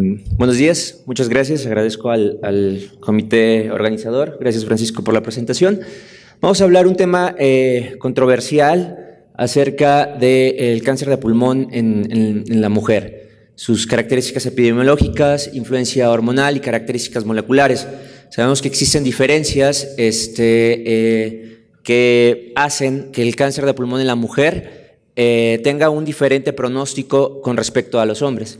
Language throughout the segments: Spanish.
Buenos días, muchas gracias. Agradezco al comité organizador. Gracias, Francisco, por la presentación. Vamos a hablar un tema controversial acerca del cáncer de pulmón en la mujer, sus características epidemiológicas, influencia hormonal y características moleculares. Sabemos que existen diferencias que hacen que el cáncer de pulmón en la mujer tenga un diferente pronóstico con respecto a los hombres.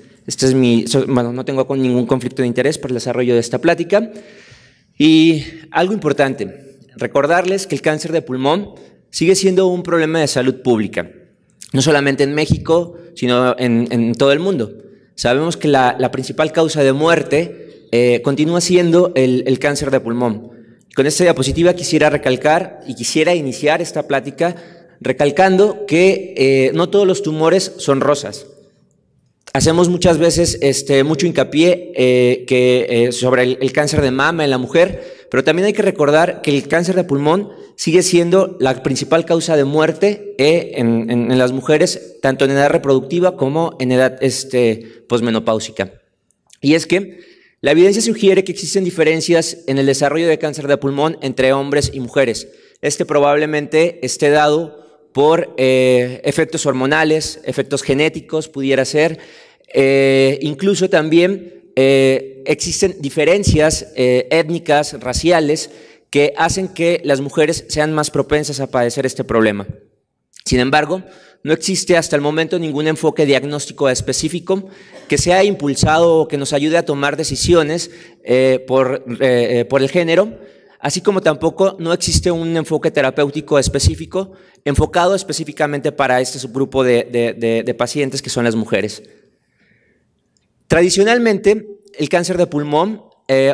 No tengo ningún conflicto de interés por el desarrollo de esta plática. Y algo importante, recordarles que el cáncer de pulmón sigue siendo un problema de salud pública, no solamente en México, sino en todo el mundo. Sabemos que la principal causa de muerte continúa siendo el cáncer de pulmón. Con esta diapositiva quisiera recalcar y quisiera iniciar esta plática recalcando que no todos los tumores son rosas. Hacemos muchas veces mucho hincapié sobre el cáncer de mama en la mujer, pero también hay que recordar que el cáncer de pulmón sigue siendo la principal causa de muerte en las mujeres, tanto en edad reproductiva como en edad posmenopáusica. Y es que la evidencia sugiere que existen diferencias en el desarrollo de cáncer de pulmón entre hombres y mujeres. Probablemente esté dado por efectos hormonales, efectos genéticos, pudiera ser. Incluso también existen diferencias étnicas, raciales, que hacen que las mujeres sean más propensas a padecer este problema. Sin embargo, no existe hasta el momento ningún enfoque diagnóstico específico que sea impulsado o que nos ayude a tomar decisiones por el género, así como tampoco no existe un enfoque terapéutico específico enfocado específicamente para este subgrupo de pacientes que son las mujeres. Tradicionalmente, el cáncer de pulmón,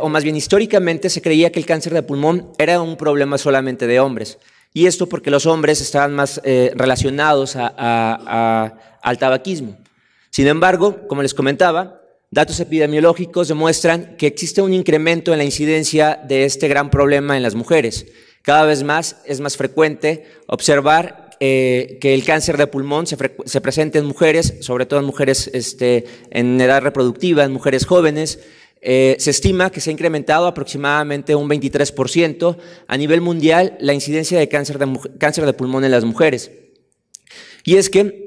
o más bien históricamente, se creía que el cáncer de pulmón era un problema solamente de hombres. Y esto porque los hombres estaban más relacionados al tabaquismo. Sin embargo, como les comentaba, datos epidemiológicos demuestran que existe un incremento en la incidencia de este gran problema en las mujeres. Cada vez más es más frecuente observar que el cáncer de pulmón se presenta en mujeres, sobre todo en mujeres en edad reproductiva, en mujeres jóvenes. Se estima que se ha incrementado aproximadamente un 23% a nivel mundial la incidencia de cáncer de pulmón en las mujeres. Y es que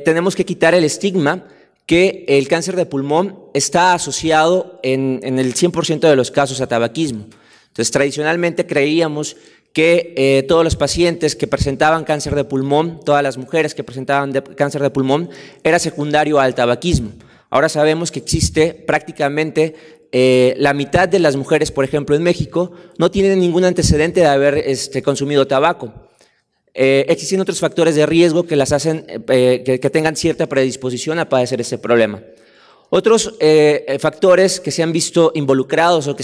tenemos que quitar el estigma que el cáncer de pulmón está asociado en el 100% de los casos a tabaquismo. Entonces, tradicionalmente creíamos que todos los pacientes que presentaban cáncer de pulmón, todas las mujeres que presentaban cáncer de pulmón, era secundario al tabaquismo. Ahora sabemos que existe prácticamente la mitad de las mujeres, por ejemplo, en México, no tienen ningún antecedente de haber consumido tabaco. Existen otros factores de riesgo que las hacen que tengan cierta predisposición a padecer este problema. Otros factores que se han visto involucrados o que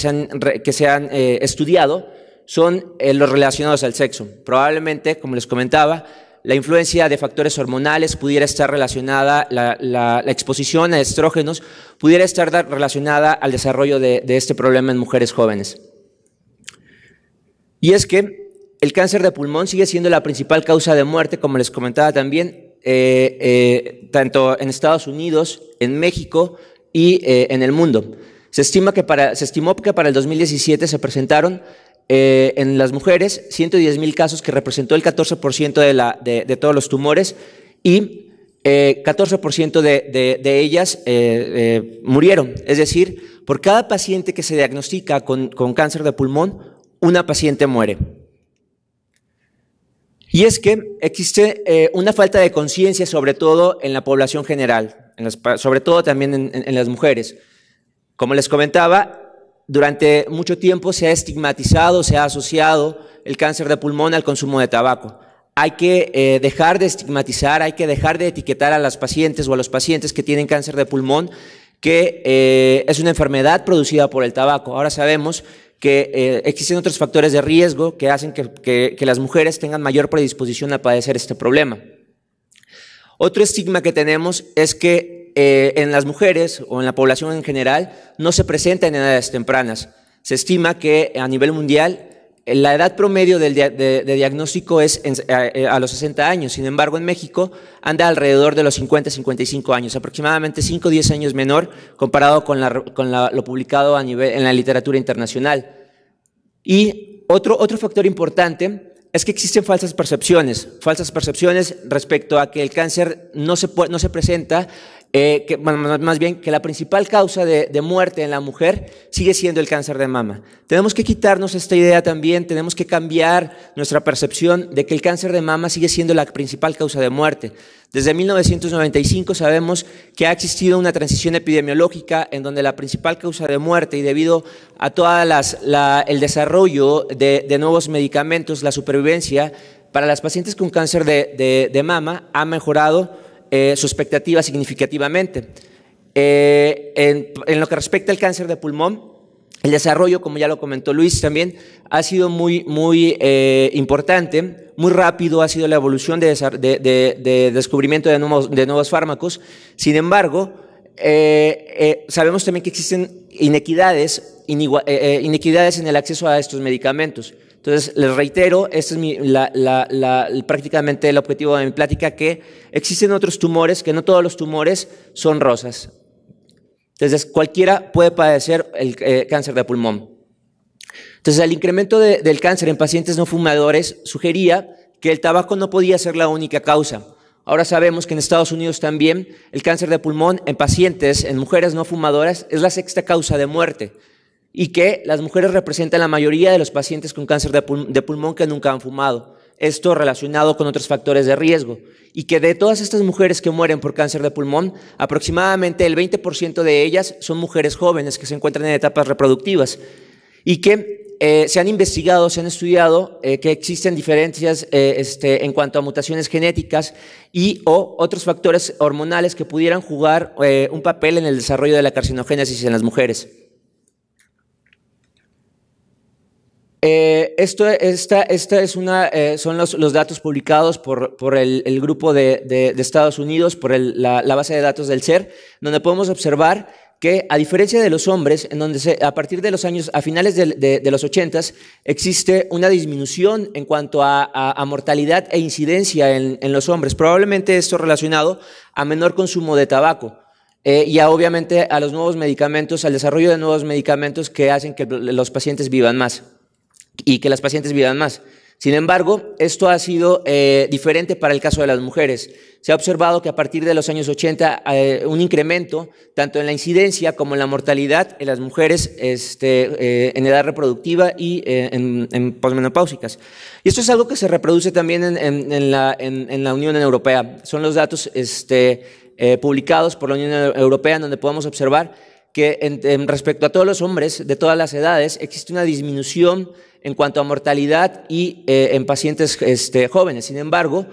se han estudiado son los relacionados al sexo. Probablemente, como les comentaba, la influencia de factores hormonales pudiera estar relacionada, la exposición a estrógenos pudiera estar relacionada al desarrollo de este problema en mujeres jóvenes. Y es que el cáncer de pulmón sigue siendo la principal causa de muerte, como les comentaba también, tanto en Estados Unidos, en México y en el mundo. Se estimó que para el 2017 se presentaron en las mujeres 110,000 casos, que representó el 14% de todos los tumores, y 14% de ellas murieron. Es decir, por cada paciente que se diagnostica con cáncer de pulmón, una paciente muere. Y es que existe una falta de conciencia, sobre todo en la población general, sobre todo también en las mujeres. Como les comentaba, durante mucho tiempo se ha estigmatizado, se ha asociado el cáncer de pulmón al consumo de tabaco. Hay que dejar de estigmatizar, hay que dejar de etiquetar a las pacientes o a los pacientes que tienen cáncer de pulmón que es una enfermedad producida por el tabaco. Ahora sabemos que existen otros factores de riesgo que hacen que las mujeres tengan mayor predisposición a padecer este problema. Otro estigma que tenemos es que en las mujeres o en la población en general no se presenta en edades tempranas. Se estima que a nivel mundial La edad promedio de diagnóstico es a los 60 años, sin embargo en México anda alrededor de los 50-55 años, aproximadamente 5 o 10 años menor comparado con lo publicado en la literatura internacional. Y otro factor importante es que existen falsas percepciones respecto a que el cáncer no se presenta, más bien que la principal causa de muerte en la mujer sigue siendo el cáncer de mama. Tenemos que quitarnos esta idea también, tenemos que cambiar nuestra percepción de que el cáncer de mama sigue siendo la principal causa de muerte. Desde 1995 sabemos que ha existido una transición epidemiológica en donde la principal causa de muerte, y debido a todo el desarrollo de nuevos medicamentos, la supervivencia para las pacientes con cáncer de mama ha mejorado su expectativa significativamente. En lo que respecta al cáncer de pulmón, el desarrollo, como ya lo comentó Luis también, ha sido muy importante, muy rápido ha sido la evolución de descubrimiento de nuevos fármacos. Sin embargo, sabemos también que existen inequidades en el acceso a estos medicamentos. Entonces, les reitero, este es prácticamente el objetivo de mi plática, que existen otros tumores, que no todos los tumores son rosas. Entonces, cualquiera puede padecer el cáncer de pulmón. Entonces, el incremento del cáncer en pacientes no fumadores sugería que el tabaco no podía ser la única causa. Ahora sabemos que en Estados Unidos también el cáncer de pulmón en mujeres no fumadoras, es la sexta causa de muerte, y que las mujeres representan la mayoría de los pacientes con cáncer de pulmón que nunca han fumado. Esto relacionado con otros factores de riesgo, y que de todas estas mujeres que mueren por cáncer de pulmón, aproximadamente el 20% de ellas son mujeres jóvenes que se encuentran en etapas reproductivas, y que se han investigado, se han estudiado que existen diferencias en cuanto a mutaciones genéticas o otros factores hormonales que pudieran jugar un papel en el desarrollo de la carcinogénesis en las mujeres. Son los datos publicados por el grupo de Estados Unidos, por la base de datos del CER, donde podemos observar que, a diferencia de los hombres, en donde a partir de los años, a finales de los 80s, existe una disminución en cuanto a mortalidad e incidencia en los hombres. Probablemente esto relacionado a menor consumo de tabaco. Y obviamente a los nuevos medicamentos, al desarrollo de nuevos medicamentos que hacen que los pacientes vivan más y que las pacientes vivan más. Sin embargo, esto ha sido diferente para el caso de las mujeres. Se ha observado que a partir de los años 80 un incremento tanto en la incidencia como en la mortalidad en las mujeres en edad reproductiva y en posmenopáusicas. Y esto es algo que se reproduce también en la Unión Europea. Son los datos publicados por la Unión Europea, donde podemos observar que respecto a todos los hombres de todas las edades existe una disminución en cuanto a mortalidad y en pacientes jóvenes. Sin embargo,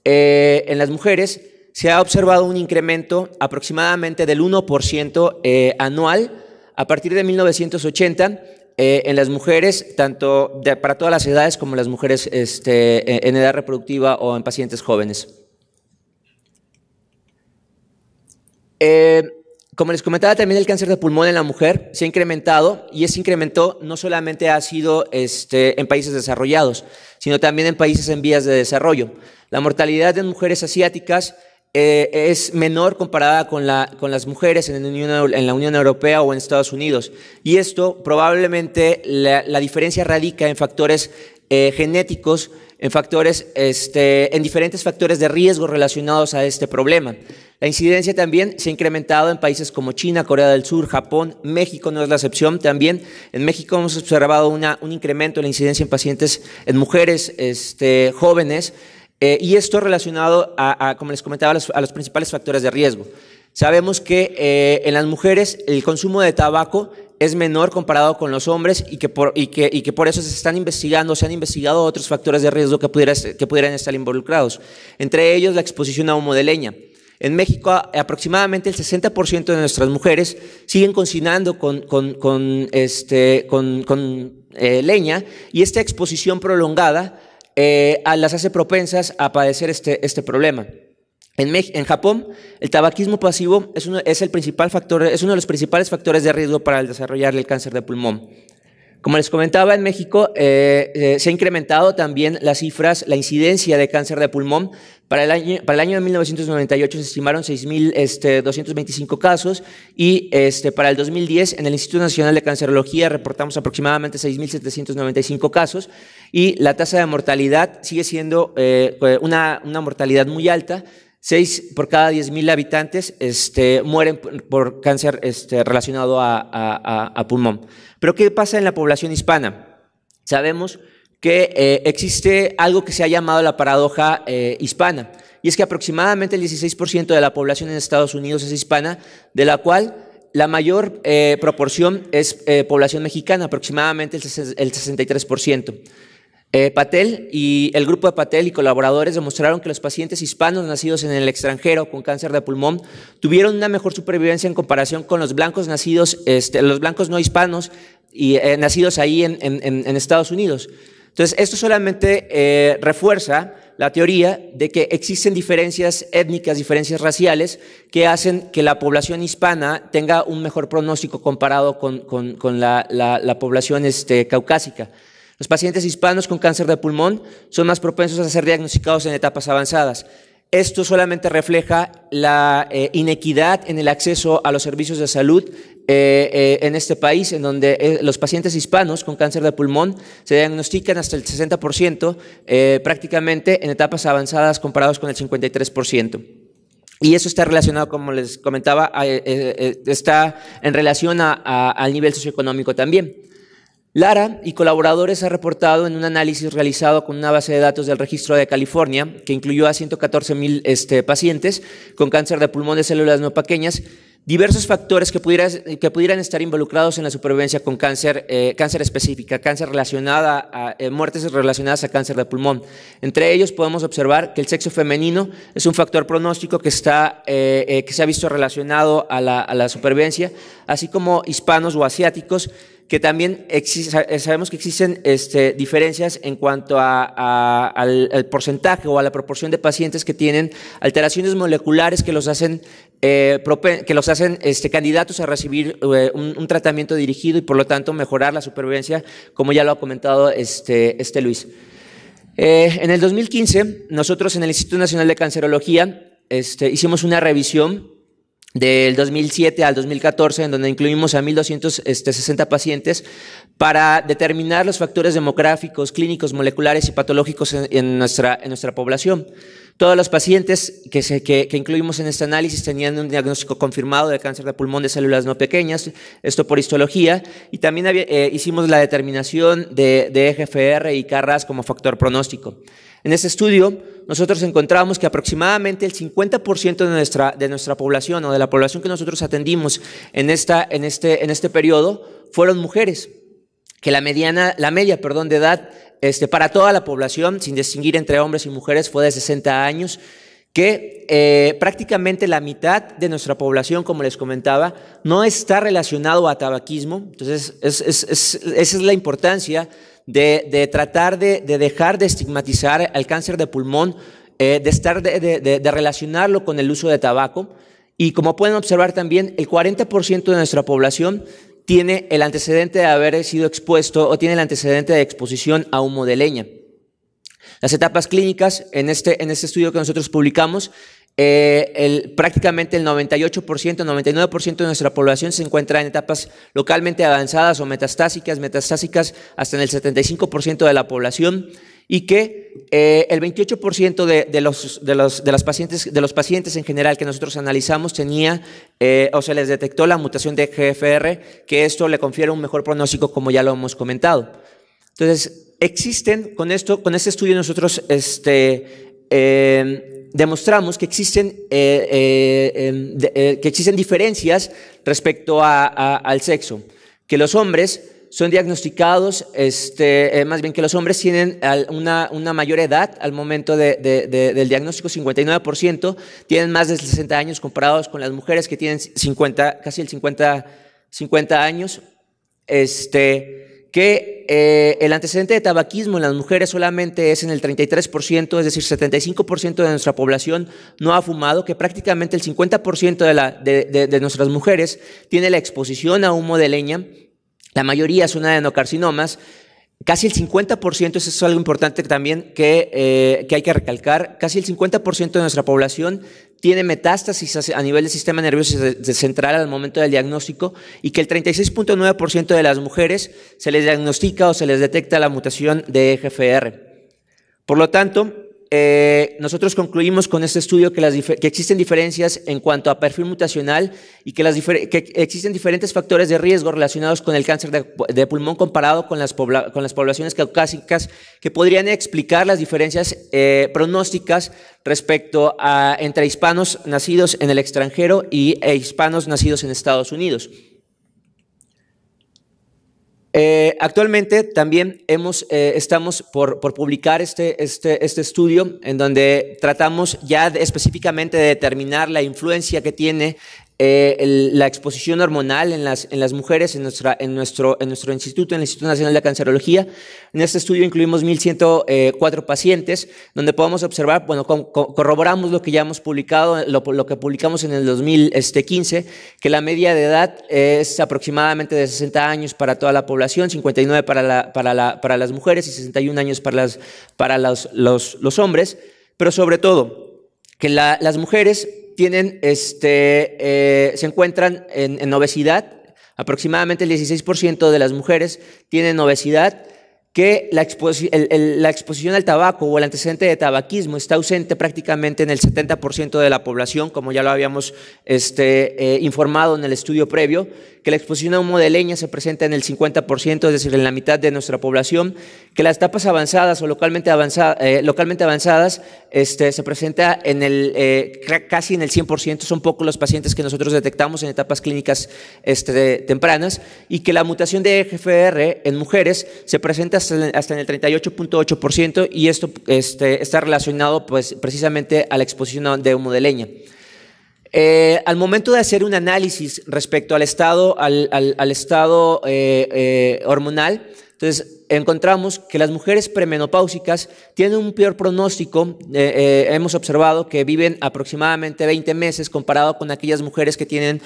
en las mujeres se ha observado un incremento aproximadamente del 1% anual a partir de 1980 en las mujeres, tanto para todas las edades como las mujeres en edad reproductiva o en pacientes jóvenes. Como les comentaba, también el cáncer de pulmón en la mujer se ha incrementado, y ese incremento no solamente ha sido en países desarrollados, sino también en países en vías de desarrollo. La mortalidad de mujeres asiáticas es menor comparada con las mujeres en la Unión Europea o en Estados Unidos, y esto probablemente la diferencia radica en factores genéticos, en diferentes factores de riesgo relacionados a este problema. La incidencia también se ha incrementado en países como China, Corea del Sur, Japón. México no es la excepción. También en México hemos observado un incremento en la incidencia en pacientes, en mujeres jóvenes, y esto relacionado como les comentaba, a los principales factores de riesgo. Sabemos que en las mujeres el consumo de tabaco es menor comparado con los hombres, y que por eso se han investigado otros factores de riesgo que pudieran estar involucrados, entre ellos la exposición a humo de leña. En México, aproximadamente el 60% de nuestras mujeres siguen cocinando con leña, y esta exposición prolongada las hace propensas a padecer este problema. En Japón, el tabaquismo pasivo es uno de los principales factores de riesgo para el desarrollar el cáncer de pulmón. Como les comentaba, en México se ha incrementado también las cifras, la incidencia de cáncer de pulmón. Para el año de 1998 se estimaron 6.225 casos y para el 2010 en el Instituto Nacional de Cancerología reportamos aproximadamente 6.795 casos y la tasa de mortalidad sigue siendo una mortalidad muy alta. 6 por cada 10.000 habitantes mueren por cáncer relacionado a pulmón. Pero ¿qué pasa en la población hispana? Sabemos que existe algo que se ha llamado la paradoja hispana, y es que aproximadamente el 16% de la población en Estados Unidos es hispana, de la cual la mayor proporción es población mexicana, aproximadamente el 63%. Patel y el grupo de Patel y colaboradores demostraron que los pacientes hispanos nacidos en el extranjero con cáncer de pulmón tuvieron una mejor supervivencia en comparación con los blancos nacidos, los blancos no hispanos y nacidos ahí en Estados Unidos. Entonces, esto solamente refuerza la teoría de que existen diferencias étnicas, diferencias raciales que hacen que la población hispana tenga un mejor pronóstico comparado con la población caucásica. Los pacientes hispanos con cáncer de pulmón son más propensos a ser diagnosticados en etapas avanzadas. Esto solamente refleja la inequidad en el acceso a los servicios de salud en este país, en donde los pacientes hispanos con cáncer de pulmón se diagnostican hasta el 60%, prácticamente en etapas avanzadas comparados con el 53%. Y eso está relacionado, como les comentaba, está en relación al nivel socioeconómico también. Lara y colaboradores han reportado en un análisis realizado con una base de datos del Registro de California, que incluyó a 114,000 pacientes con cáncer de pulmón de células no pequeñas, diversos factores que pudieran estar involucrados en la supervivencia con cáncer específica, muertes relacionadas a cáncer de pulmón. Entre ellos podemos observar que el sexo femenino es un factor pronóstico que se ha visto relacionado a la supervivencia, así como hispanos o asiáticos, que también sabemos que existen diferencias en cuanto al porcentaje o a la proporción de pacientes que tienen alteraciones moleculares que los hacen candidatos a recibir un tratamiento dirigido y por lo tanto mejorar la supervivencia, como ya lo ha comentado Luis. En el 2015, nosotros en el Instituto Nacional de Cancerología hicimos una revisión del 2007 al 2014, en donde incluimos a 1.260 pacientes para determinar los factores demográficos, clínicos, moleculares y patológicos en nuestra población. Todos los pacientes que incluimos en este análisis tenían un diagnóstico confirmado de cáncer de pulmón de células no pequeñas, esto por histología, y también hicimos la determinación de EGFR y KRAS como factor pronóstico. En este estudio, nosotros encontramos que aproximadamente el 50% de nuestra población o de la población que nosotros atendimos en este periodo fueron mujeres, que la media de edad para toda la población, sin distinguir entre hombres y mujeres, fue de 60 años, que prácticamente la mitad de nuestra población, como les comentaba, no está relacionado a tabaquismo. Entonces, esa es la importancia de tratar de dejar de estigmatizar al cáncer de pulmón, de relacionarlo con el uso de tabaco. Y como pueden observar también, el 40% de nuestra población tiene el antecedente de haber sido expuesto o tiene el antecedente de exposición a humo de leña. Las etapas clínicas en este estudio que nosotros publicamos, prácticamente el 98%, 99% de nuestra población se encuentra en etapas localmente avanzadas o metastásicas hasta en el 75% de la población, y que el 28% de los pacientes en general que nosotros analizamos tenía o se les detectó la mutación de EGFR, que esto le confiere un mejor pronóstico, como ya lo hemos comentado. Entonces, con este estudio nosotros demostramos que existen diferencias respecto al sexo, que los hombres son diagnosticados, más bien que los hombres tienen una mayor edad al momento del diagnóstico, 59%, tienen más de 60 años comparados con las mujeres que tienen casi el 50 años, que el antecedente de tabaquismo en las mujeres solamente es en el 33%, es decir, 75% de nuestra población no ha fumado, que prácticamente el 50% de nuestras mujeres tiene la exposición a humo de leña, La mayoría son adenocarcinomas. Casi el 50%, eso es algo importante también que hay que recalcar, casi el 50% de nuestra población tiene metástasis a nivel del sistema nervioso central al momento del diagnóstico y que el 36.9% de las mujeres se les diagnostica o se les detecta la mutación de EGFR. Por lo tanto, nosotros concluimos con este estudio que existen diferencias en cuanto a perfil mutacional y que existen diferentes factores de riesgo relacionados con el cáncer de pulmón comparado con las poblaciones caucásicas que podrían explicar las diferencias pronósticas respecto a entre hispanos nacidos en el extranjero e hispanos nacidos en Estados Unidos. Actualmente también estamos por publicar este estudio en donde tratamos ya específicamente de determinar la influencia que tiene la exposición hormonal en las mujeres en nuestro instituto, en el Instituto Nacional de Cancerología. En este estudio incluimos 1.104 pacientes, donde podemos observar, bueno, corroboramos lo que ya hemos publicado, lo que publicamos en el 2015, que la media de edad es aproximadamente de 60 años para toda la población, 59 para las mujeres y 61 años para los hombres, pero sobre todo que las mujeres se encuentran en obesidad. Aproximadamente el 16% de las mujeres tienen obesidad, que la exposición al tabaco o el antecedente de tabaquismo está ausente prácticamente en el 70% de la población, como ya lo habíamos informado en el estudio previo, que la exposición a humo de leña se presenta en el 50%, es decir, en la mitad de nuestra población, que las etapas avanzadas o localmente avanzadas se presenta casi en el 100%, son pocos los pacientes que nosotros detectamos en etapas clínicas tempranas, y que la mutación de EGFR en mujeres se presenta hasta en el 38.8%, y esto está relacionado pues, precisamente a la exposición de humo de leña. Al momento de hacer un análisis respecto al estado hormonal, entonces encontramos que las mujeres premenopáusicas tienen un peor pronóstico. Hemos observado que viven aproximadamente 20 meses comparado con aquellas mujeres que tienen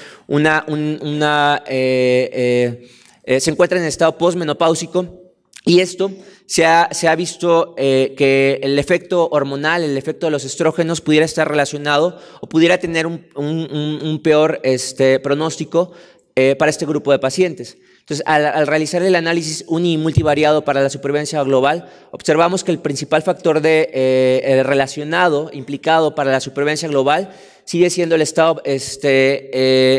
se encuentran en estado postmenopáusico. Y esto se ha visto que el efecto hormonal, el efecto de los estrógenos pudiera estar relacionado o pudiera tener un peor pronóstico para este grupo de pacientes. Entonces, al realizar el análisis uni y multivariado para la supervivencia global, observamos que el principal factor relacionado, implicado para la supervivencia global, sigue siendo el estado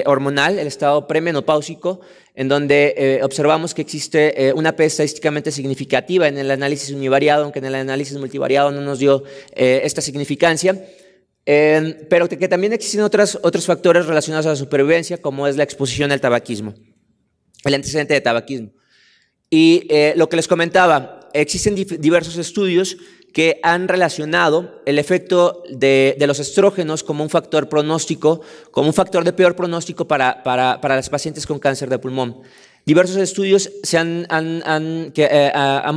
hormonal, el estado premenopáusico, en donde observamos que existe una P estadísticamente significativa en el análisis univariado, aunque en el análisis multivariado no nos dio esta significancia, pero que también existen otros factores relacionados a la supervivencia, como es la exposición al tabaquismo, el antecedente de tabaquismo. Y lo que les comentaba, existen diversos estudios que han relacionado el efecto de los estrógenos como un factor pronóstico, como un factor de peor pronóstico para las pacientes con cáncer de pulmón. Diversos estudios han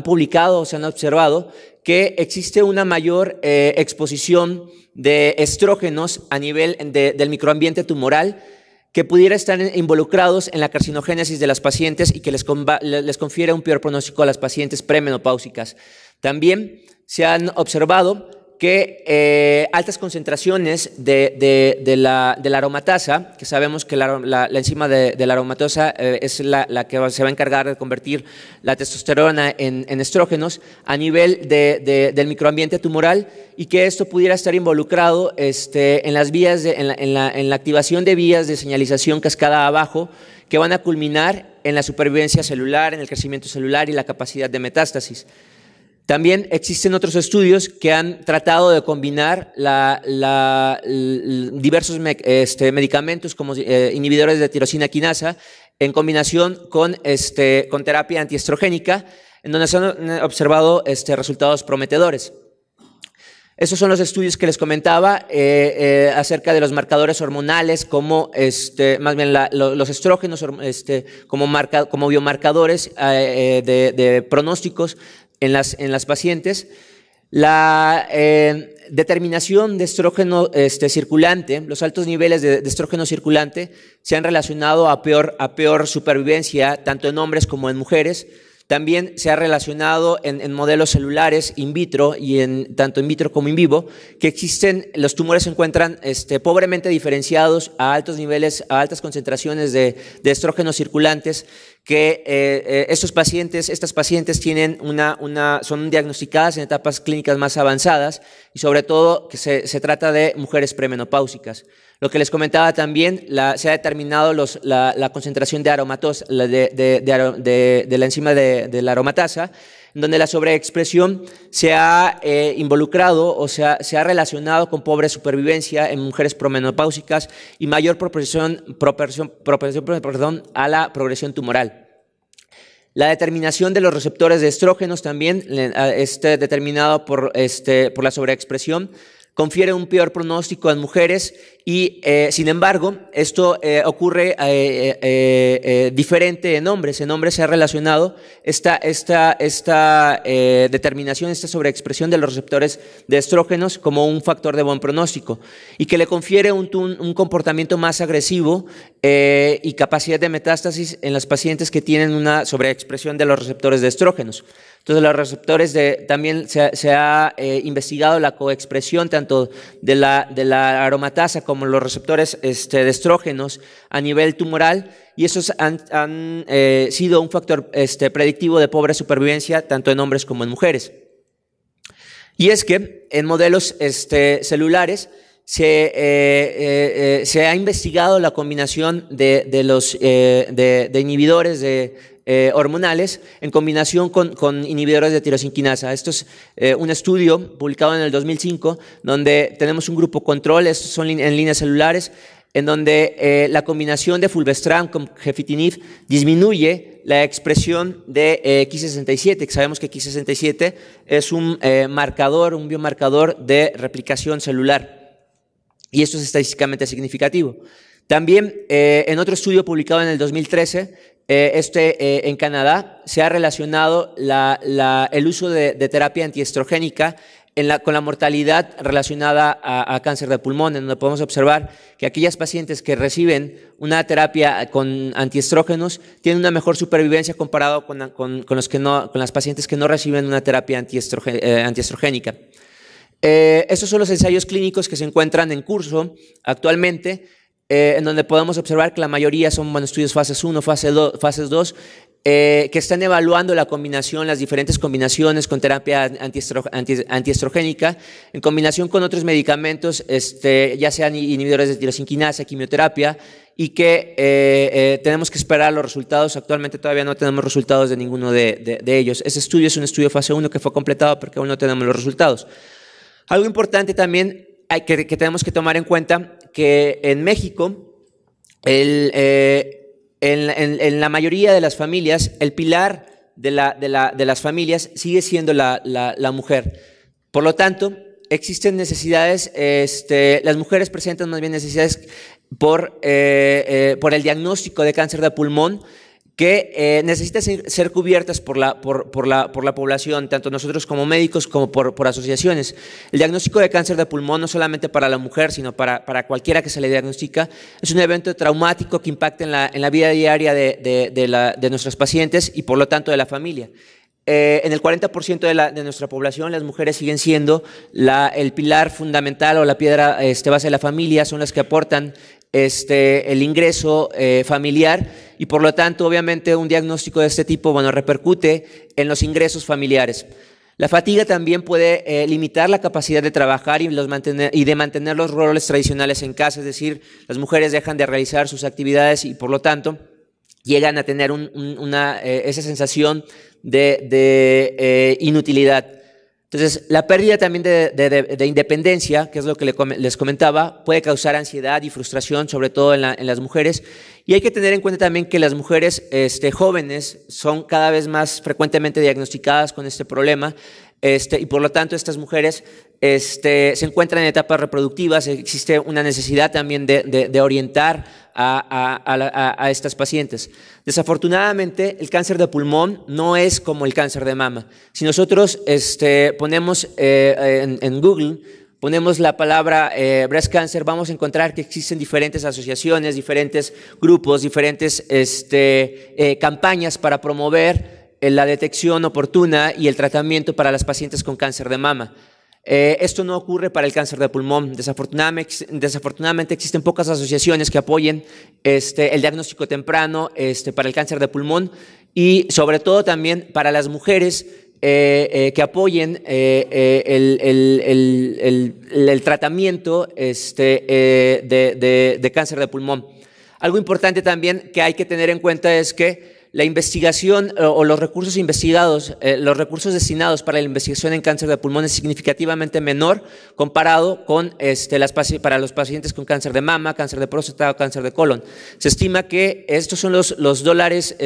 publicado, se han observado que existe una mayor exposición de estrógenos a nivel del microambiente tumoral que pudiera estar involucrados en la carcinogénesis de las pacientes y que les confiere un peor pronóstico a las pacientes premenopáusicas. También se han observado que altas concentraciones de la aromatasa, que sabemos que la enzima de la aromatasa es la que se va a encargar de convertir la testosterona en estrógenos a nivel del microambiente tumoral, y que esto pudiera estar involucrado en la activación de vías de señalización cascada abajo, que van a culminar en la supervivencia celular, en el crecimiento celular y la capacidad de metástasis. También existen otros estudios que han tratado de combinar diversos medicamentos como inhibidores de tirosina quinasa en combinación con terapia antiestrogénica, en donde se han observado resultados prometedores. Estos son los estudios que les comentaba acerca de los marcadores hormonales, como más bien los estrógenos como biomarcadores de pronósticos en las pacientes. La determinación de estrógeno circulante, los altos niveles de estrógeno circulante se han relacionado a peor supervivencia tanto en hombres como en mujeres. También se ha relacionado en modelos celulares in vitro y tanto in vitro como in vivo, que los tumores se encuentran pobremente diferenciados a altos niveles, a altas concentraciones de estrógenos circulantes, que estas pacientes tienen son diagnosticadas en etapas clínicas más avanzadas y sobre todo que se trata de mujeres premenopáusicas. Lo que les comentaba también, se ha determinado la concentración de aromatasa, de la enzima de la aromatasa, en donde la sobreexpresión se ha involucrado o se ha relacionado con pobre supervivencia en mujeres promenopáusicas y mayor propensión a la progresión tumoral. La determinación de los receptores de estrógenos también determinado por la sobreexpresión confiere un peor pronóstico en mujeres y, sin embargo, esto ocurre diferente en hombres. En hombres se ha relacionado esta determinación, esta sobreexpresión de los receptores de estrógenos como un factor de buen pronóstico y que le confiere un comportamiento más agresivo y capacidad de metástasis en las pacientes que tienen una sobreexpresión de los receptores de estrógenos. Entonces, los receptores también se ha investigado la coexpresión tanto de la aromatasa como los receptores de estrógenos a nivel tumoral, y esos han sido un factor predictivo de pobre supervivencia tanto en hombres como en mujeres. Y es que en modelos celulares se ha investigado la combinación de inhibidores hormonales en combinación con inhibidores de tirosinquinasa. Esto es un estudio publicado en el 2005 donde tenemos un grupo control, estos son en líneas celulares, en donde la combinación de fulvestrant con gefitinib disminuye la expresión de Ki67, que sabemos que Ki67 es un biomarcador de replicación celular, y esto es estadísticamente significativo. También en otro estudio publicado en el 2013, en Canadá, se ha relacionado el uso de terapia antiestrogénica con la mortalidad relacionada a cáncer de pulmón, en donde podemos observar que aquellas pacientes que reciben una terapia con antiestrógenos tienen una mejor supervivencia comparado con las pacientes que no reciben una terapia antiestrogénica. Estos son los ensayos clínicos que se encuentran en curso actualmente, en donde podemos observar que la mayoría son estudios fases 1, fases 2, que están evaluando las diferentes combinaciones con terapia antiestrogénica, en combinación con otros medicamentos, ya sean inhibidores de tirosinquinasa, quimioterapia, y que tenemos que esperar los resultados. Actualmente todavía no tenemos resultados de ninguno de ellos. Este estudio es un estudio fase 1 que fue completado porque aún no tenemos los resultados. Algo importante también que tenemos que tomar en cuenta, que en México, en la mayoría de las familias, el pilar de las familias sigue siendo la mujer. Por lo tanto, existen necesidades, las mujeres presentan más bien necesidades por el diagnóstico de cáncer de pulmón, que necesitan ser cubiertas por la población, tanto nosotros como médicos como por asociaciones. El diagnóstico de cáncer de pulmón, no solamente para la mujer, sino para cualquiera que se le diagnostica, es un evento traumático que impacta en la vida diaria de nuestros pacientes y por lo tanto de la familia. En el 40% de nuestra población, las mujeres siguen siendo el pilar fundamental o la piedra base de la familia, son las que aportan el ingreso familiar, y por lo tanto, obviamente, un diagnóstico de este tipo, repercute en los ingresos familiares. La fatiga también puede limitar la capacidad de trabajar y de mantener los roles tradicionales en casa, es decir, las mujeres dejan de realizar sus actividades y por lo tanto llegan a tener esa sensación de inutilidad. Entonces, la pérdida también de independencia, que es lo que les comentaba, puede causar ansiedad y frustración, sobre todo en las mujeres, Y hay que tener en cuenta también que las mujeres jóvenes son cada vez más frecuentemente diagnosticadas con este problema, y por lo tanto estas mujeres se encuentran en etapas reproductivas. Existe una necesidad también de orientar a estas pacientes. Desafortunadamente, el cáncer de pulmón no es como el cáncer de mama. Si nosotros ponemos en Google, ponemos la palabra breast cancer, vamos a encontrar que existen diferentes asociaciones, diferentes grupos, diferentes campañas para promover la detección oportuna y el tratamiento para las pacientes con cáncer de mama. Esto no ocurre para el cáncer de pulmón. Desafortunadamente existen pocas asociaciones que apoyen el diagnóstico temprano para el cáncer de pulmón, y sobre todo también para las mujeres que apoyen el tratamiento de cáncer de pulmón. Algo importante también que hay que tener en cuenta es que la investigación o los recursos investigados, los recursos destinados para la investigación en cáncer de pulmón es significativamente menor comparado con para los pacientes con cáncer de mama, cáncer de próstata o cáncer de colon. Se estima que estos son los dólares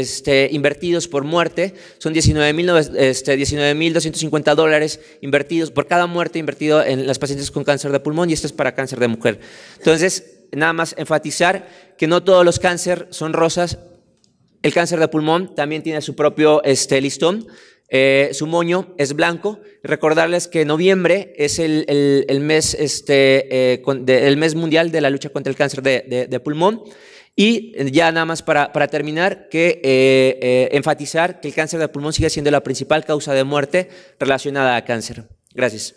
invertidos por muerte, son $19,250 invertidos por cada muerte invertido en las pacientes con cáncer de pulmón, y esto es para cáncer de mujer. Entonces, nada más enfatizar que no todos los cánceres son rosas. El cáncer de pulmón también tiene su propio listón, su moño es blanco. Recordarles que noviembre es el mes mundial de la lucha contra el cáncer de pulmón. Y ya nada más para terminar, que enfatizar que el cáncer de pulmón sigue siendo la principal causa de muerte relacionada a cáncer. Gracias.